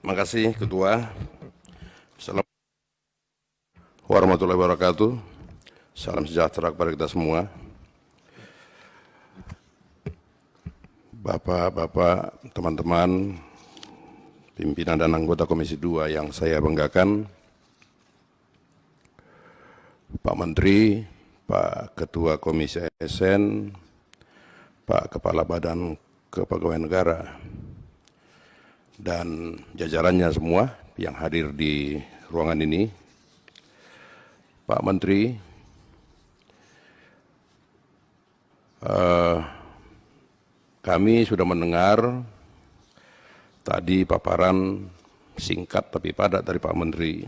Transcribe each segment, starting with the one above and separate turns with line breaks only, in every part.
Terima kasih Ketua. Assalamualaikum warahmatullahi wabarakatuh. Salam sejahtera kepada kita semua. Bapak-bapak, teman-teman, pimpinan dan anggota Komisi 2 yang saya banggakan, Pak Menteri, Pak Ketua Komisi ASN, Pak Kepala Badan Kepegawaian Negara, dan jajarannya semua yang hadir di ruangan ini. Pak Menteri, kami sudah mendengar tadi paparan singkat tapi padat dari Pak Menteri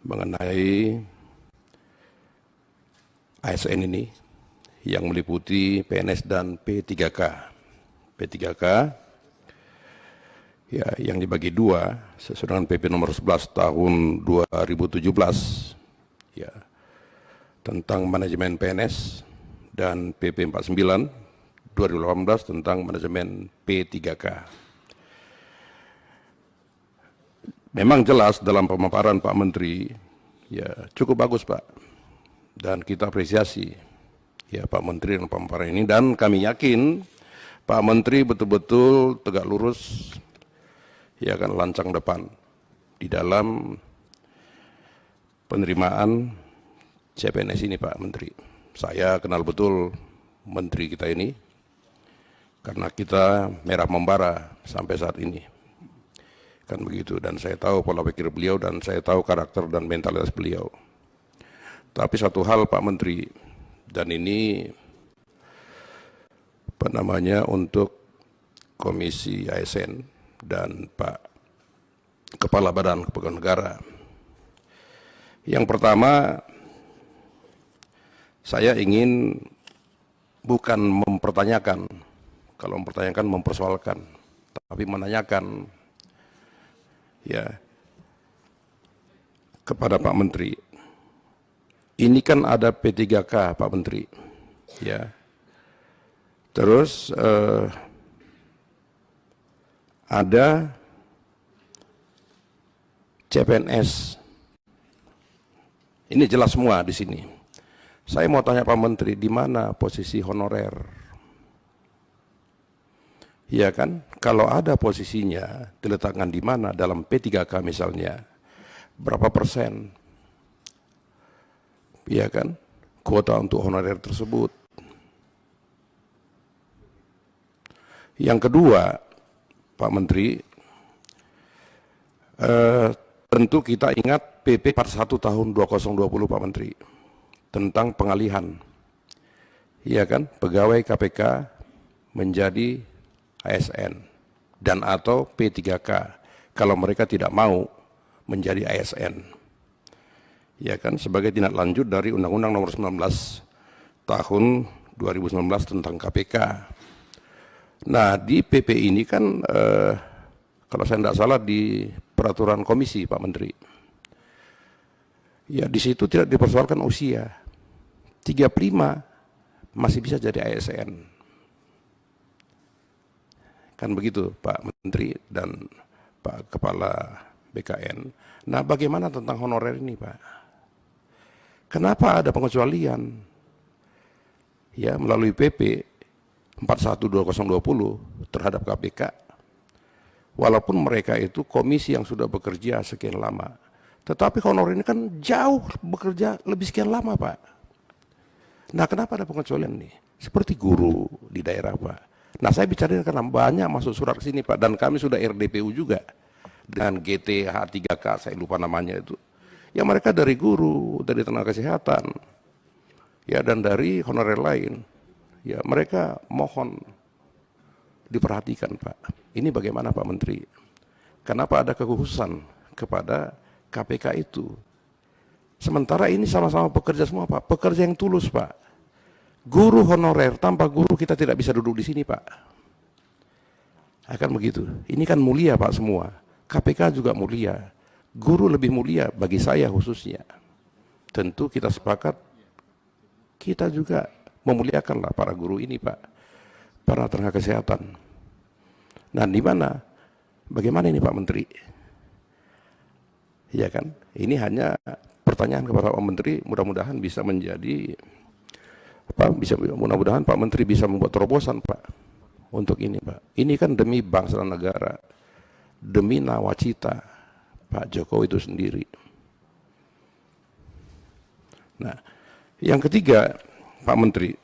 mengenai ASN ini yang meliputi PNS dan P3K. P3K ya, yang dibagi dua sesuai dengan PP nomor 11 tahun 2017 ya, tentang manajemen PNS, dan PP 49 2018 tentang manajemen P3K. Memang jelas dalam pemaparan Pak Menteri ya cukup bagus Pak, dan kita apresiasi ya Pak Menteri dan pemaparan ini, dan kami yakin Pak Menteri betul-betul tegak lurus ya kan, lancang depan di dalam penerimaan CPNS ini Pak Menteri. Saya kenal betul Menteri kita ini karena kita merah membara sampai saat ini kan begitu, dan saya tahu pola pikir beliau dan saya tahu karakter dan mentalitas beliau. Tapi satu hal Pak Menteri, dan ini apa namanya untuk Komisi ASN dan Pak Kepala Badan Kepegawaian Negara. Yang pertama, saya ingin bukan mempertanyakan, kalau mempertanyakan mempersoalkan, tapi menanyakan ya kepada Pak Menteri. Ini kan ada P3K Pak Menteri ya. Terus ada CPNS. Ini jelas semua di sini. Saya mau tanya Pak Menteri, di mana posisi honorer? Ya kan, kalau ada posisinya diletakkan di mana dalam P3K misalnya, berapa persen? Ya kan, kuota untuk honorer tersebut. Yang kedua, Pak Menteri, tentu kita ingat PP 41 tahun 2020 Pak Menteri tentang pengalihan, ya kan, pegawai KPK menjadi ASN dan atau P3K kalau mereka tidak mau menjadi ASN, ya kan, sebagai tindak lanjut dari Undang-Undang Nomor 19 tahun 2019 tentang KPK. Nah, di PP ini kan kalau saya tidak salah di peraturan komisi Pak Menteri, ya di situ tidak dipersoalkan usia, 35 masih bisa jadi ASN. Kan begitu Pak Menteri dan Pak Kepala BKN. Nah, bagaimana tentang honorer ini Pak? Kenapa ada pengecualian ya melalui PP 41/2020 terhadap KPK, walaupun mereka itu komisi yang sudah bekerja sekian lama, tetapi honorer ini kan jauh bekerja lebih sekian lama Pak. Nah, kenapa ada pengecualian nih? Seperti guru di daerah Pak. Nah, saya bicara karena banyak masuk surat ke sini Pak, dan kami sudah RDPU juga dengan GTH3K, saya lupa namanya itu. Ya mereka dari guru, dari tenaga kesehatan, ya dan dari honorer lain. Ya mereka mohon diperhatikan Pak. Ini bagaimana Pak Menteri? Kenapa ada kekhususan kepada KPK itu? Sementara ini sama-sama pekerja semua Pak, pekerja yang tulus Pak. Guru honorer, tanpa guru kita tidak bisa duduk di sini Pak. Akan begitu. Ini kan mulia Pak semua. KPK juga mulia. Guru lebih mulia bagi saya khususnya. Tentu kita sepakat, kita juga memuliakanlah para guru ini Pak. Para tenaga kesehatan. Nah, di mana Bagaimana ini Pak Menteri? Ya kan? Ini hanya pertanyaan kepada Pak Menteri, mudah-mudahan bisa menjadi mudah-mudahan Pak Menteri bisa membuat terobosan Pak untuk ini Pak. Ini kan demi bangsa dan negara, demi nawacita Pak Jokowi itu sendiri. Nah, yang ketiga Pak Menteri,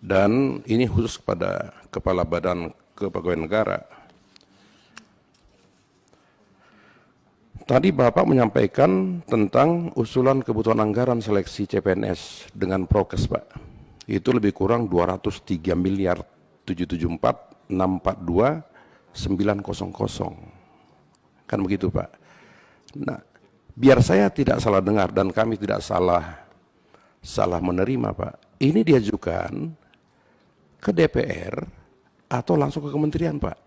dan ini khusus kepada Kepala Badan Kepegawaian Negara. Tadi Bapak menyampaikan tentang usulan kebutuhan anggaran seleksi CPNS dengan prokes Pak. Itu lebih kurang 203 miliar 774 642 900. Kan begitu Pak. Nah, biar saya tidak salah dengar dan kami tidak salah menerima Pak. Ini diajukan ke DPR atau langsung ke kementerian Pak?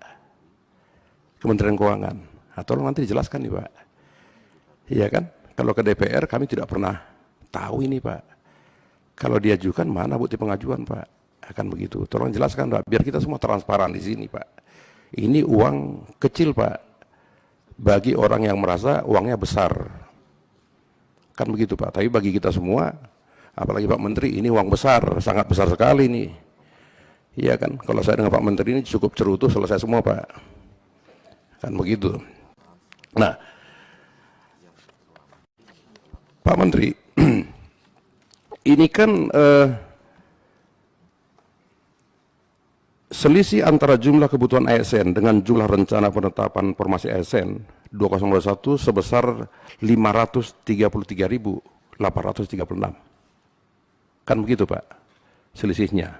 Kementerian Keuangan. Atau nanti dijelaskan nih Pak. Iya kan? Kalau ke DPR kami tidak pernah tahu ini Pak. Kalau diajukan mana bukti pengajuan Pak? Akan begitu. Tolong jelaskan Pak, biar kita semua transparan di sini Pak. Ini uang kecil Pak, bagi orang yang merasa uangnya besar. Kan begitu Pak. Tapi bagi kita semua, apalagi Pak Menteri, ini uang besar, sangat besar sekali nih. Iya kan? Kalau saya dengan Pak Menteri ini cukup cerutu selesai semua Pak. Kan begitu. Nah, Pak Menteri, ini kan selisih antara jumlah kebutuhan ASN dengan jumlah rencana penetapan formasi ASN 2021 sebesar 533.836. Kan begitu Pak, selisihnya.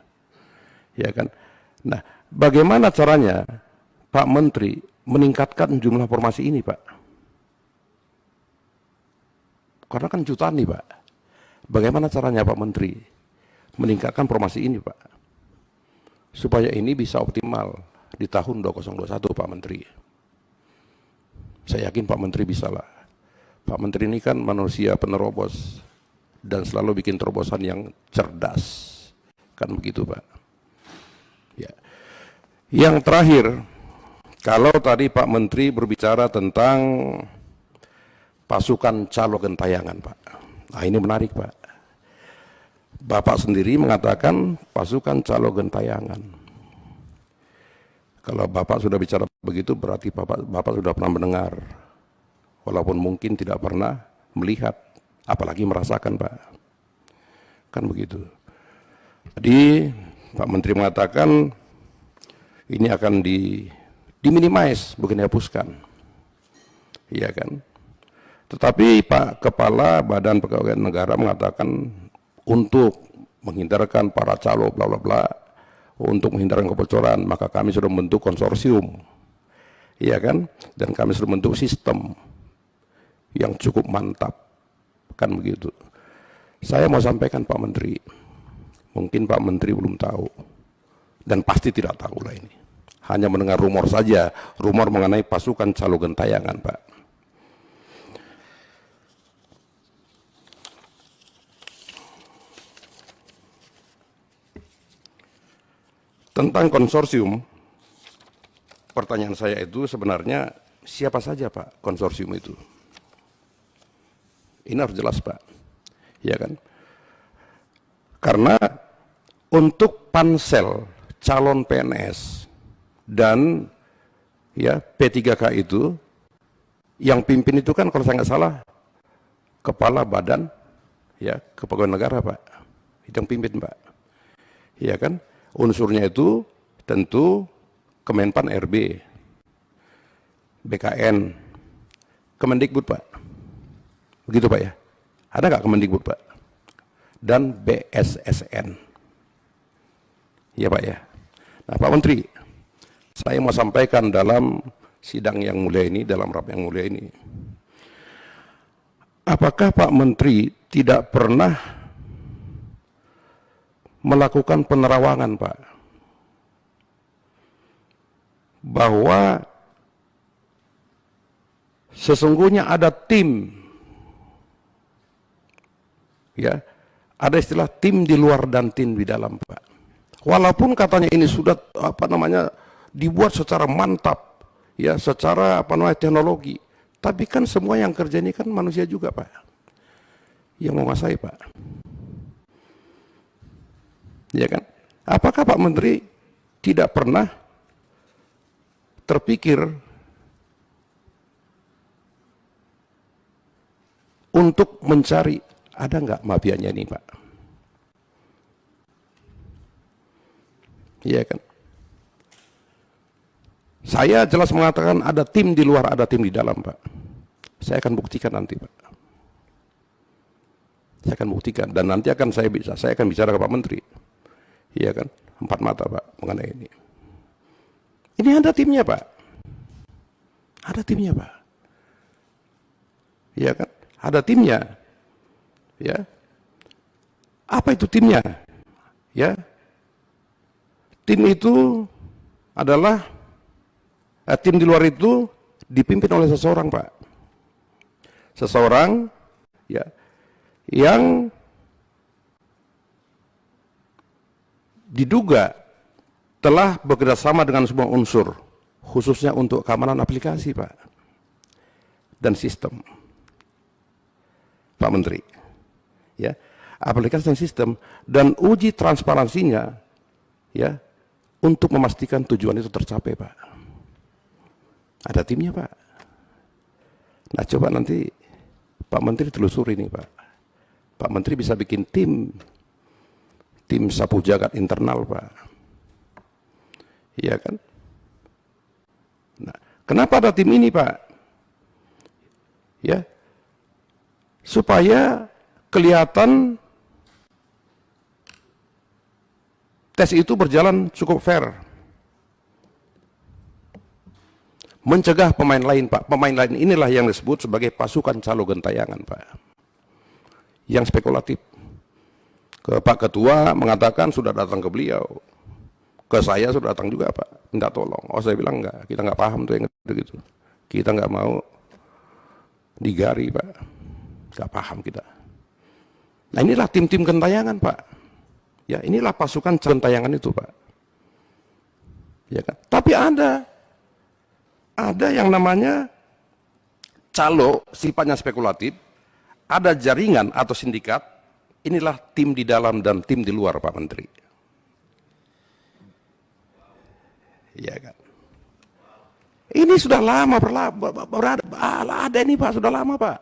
Ya kan? Nah, bagaimana caranya Pak Menteri meningkatkan jumlah formasi ini Pak? Karena kan jutaan nih Pak. Bagaimana caranya Pak Menteri meningkatkan formasi ini Pak? Supaya ini bisa optimal di tahun 2021 Pak Menteri. Saya yakin Pak Menteri bisa lah. Pak Menteri ini kan manusia penerobos dan selalu bikin terobosan yang cerdas. Kan begitu Pak. Ya. Yang terakhir, kalau tadi Pak Menteri berbicara tentang pasukan calo gentayangan Pak. Nah ini menarik Pak. Bapak sendiri mengatakan pasukan calo gentayangan. Kalau Bapak sudah bicara begitu berarti Bapak sudah pernah mendengar. Walaupun mungkin tidak pernah melihat, apalagi merasakan Pak. Kan begitu. Jadi Pak Menteri mengatakan ini akan diminimize, bukan dihapuskan. Iya kan? Tetapi Pak Kepala Badan Kepegawaian Negara mengatakan untuk menghindarkan para calo bla bla bla, untuk menghindarkan kebocoran, maka kami sudah membentuk konsorsium. Iya kan? Dan kami sudah membentuk sistem yang cukup mantap. Kan begitu. Saya mau sampaikan Pak Menteri, mungkin Pak Menteri belum tahu dan pasti tidak tahu lah ini. Hanya mendengar rumor saja, rumor mengenai pasukan calo gentayangan Pak. Tentang konsorsium, pertanyaan saya itu sebenarnya siapa saja Pak konsorsium itu? Ini harus jelas Pak, ya kan? Karena untuk pansel calon PNS dan ya P3K itu, yang pimpin itu kan kalau saya nggak salah Kepala Badan ya Kepegawaian Negara Pak, itu yang pimpin Pak, ya kan? Unsurnya itu tentu Kemenpan RB, BKN, Kemendikbud Pak. Begitu Pak ya? Ada nggak Kemendikbud Pak? Dan BSSN. Ya Pak ya? Nah Pak Menteri, saya mau sampaikan dalam sidang yang mulia ini, dalam rapat yang mulia ini. Apakah Pak Menteri tidak pernah melakukan penerawangan Pak, bahwa sesungguhnya ada tim, ya, ada istilah tim di luar dan tim di dalam Pak. Walaupun katanya ini sudah dibuat secara mantap, ya secara apa namanya teknologi. Tapi kan semua yang kerja ini kan manusia juga Pak, yang menguasai Pak. Ya kan? Apakah Pak Menteri tidak pernah terpikir untuk mencari ada nggak mafianya ini Pak? Iya kan? Saya jelas mengatakan ada tim di luar, ada tim di dalam Pak. Saya akan buktikan nanti Pak. Saya akan buktikan dan nanti akan saya akan bicara ke Pak Menteri. Iya kan? Empat mata Pak mengenai ini. Ini ada timnya Pak. Ada timnya Pak. Iya kan? Ada timnya. Ya. Apa itu timnya? Ya. Tim itu adalah tim di luar itu dipimpin oleh seseorang Pak. Seseorang ya yang diduga telah bekerjasama dengan semua unsur, khususnya untuk keamanan aplikasi Pak dan sistem. Pak Menteri, ya aplikasi dan sistem dan uji transparansinya, ya untuk memastikan tujuan itu tercapai Pak. Ada timnya Pak. Nah coba nanti Pak Menteri telusuri ini Pak. Pak Menteri bisa bikin tim sapu jagat internal Pak. Iya kan? Nah, kenapa ada tim ini Pak? Ya, supaya kelihatan tes itu berjalan cukup fair. Mencegah pemain lain Pak. Pemain lain inilah yang disebut sebagai pasukan calo gentayangan Pak. Yang spekulatif. Ke Pak Ketua mengatakan sudah datang ke beliau. Ke saya sudah datang juga Pak. Minta tolong. Oh saya bilang enggak. Kita enggak paham tuh yang gitu. Kita enggak mau digari Pak. Enggak paham kita. Nah inilah tim-tim gentayangan Pak. Ya inilah pasukan gentayangan itu Pak. Ya kan? Tapi ada yang namanya calo, sifatnya spekulatif, ada jaringan atau sindikat, inilah tim di dalam dan tim di luar Pak Menteri. Iya kan? Ini sudah lama ada ini Pak, sudah lama Pak.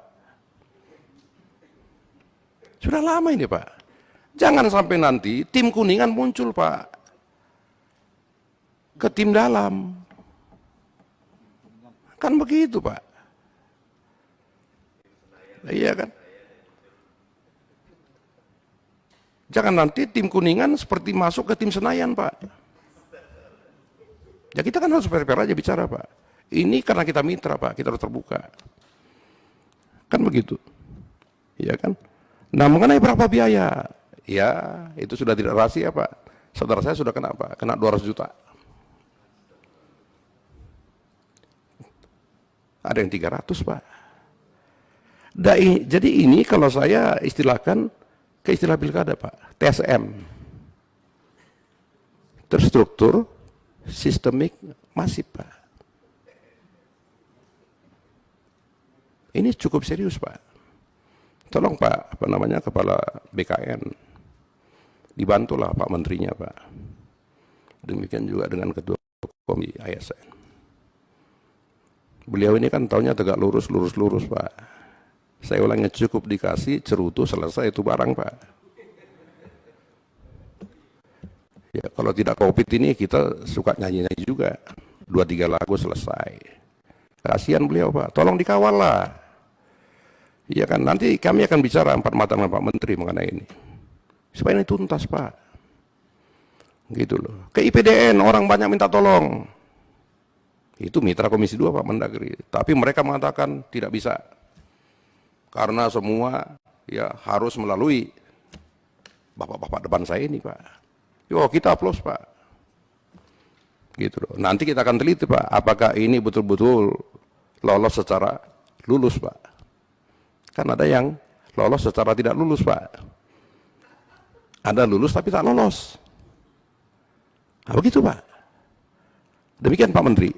Sudah lama ini Pak. Jangan sampai nanti tim Kuningan muncul Pak ke tim dalam. Kan begitu Pak. Iya kan? Jangan nanti tim Kuningan seperti masuk ke tim Senayan Pak. Ya kita kan harus fair-fair aja bicara Pak. Ini karena kita mitra Pak, kita harus terbuka. Kan begitu. Iya kan? Nah mengenai berapa biaya? Ya itu sudah tidak rahasia Pak. Saudara saya sudah kena Pak, kena 200 juta. Ada yang 300 Pak. Jadi ini kalau saya istilahkan ke istilah pilkada Pak, TSM. Terstruktur, sistemik, masif Pak. Ini cukup serius Pak. Tolong Pak, apa namanya Kepala BKN, dibantulah Pak Menterinya Pak. Demikian juga dengan Ketua Komisi ASN. Beliau ini kan taunya tegak lurus Pak. Saya ulangnya cukup dikasih cerutu selesai itu barang Pak. Ya kalau tidak COVID ini kita suka nyanyi-nyanyi juga. 2-3 lagu selesai. Kasihan beliau Pak, tolong dikawal lah. Iya kan, nanti kami akan bicara 4 mata dengan Pak Menteri mengenai ini. Supaya ini tuntas Pak. Gitu loh. Ke IPDN orang banyak minta tolong. Itu mitra Komisi 2 Pak Mendagri. Tapi mereka mengatakan tidak bisa. Karena semua ya harus melalui bapak-bapak depan saya ini Pak. Yo kita aplaus Pak. Gitu loh. Nanti kita akan teliti Pak, apakah ini betul-betul lolos secara lulus Pak. Kan ada yang lolos secara tidak lulus Pak. Ada lulus tapi tak lolos. Nah, begitu Pak. Demikian Pak Menteri.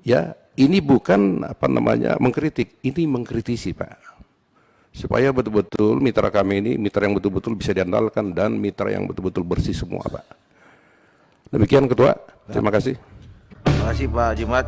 Ya, ini bukan apa namanya mengkritik, ini mengkritisi Pak. Supaya betul-betul mitra kami ini mitra yang betul-betul bisa diandalkan dan mitra yang betul-betul bersih semua Pak. Demikian Ketua, terima kasih.
Terima kasih Pak Jimat.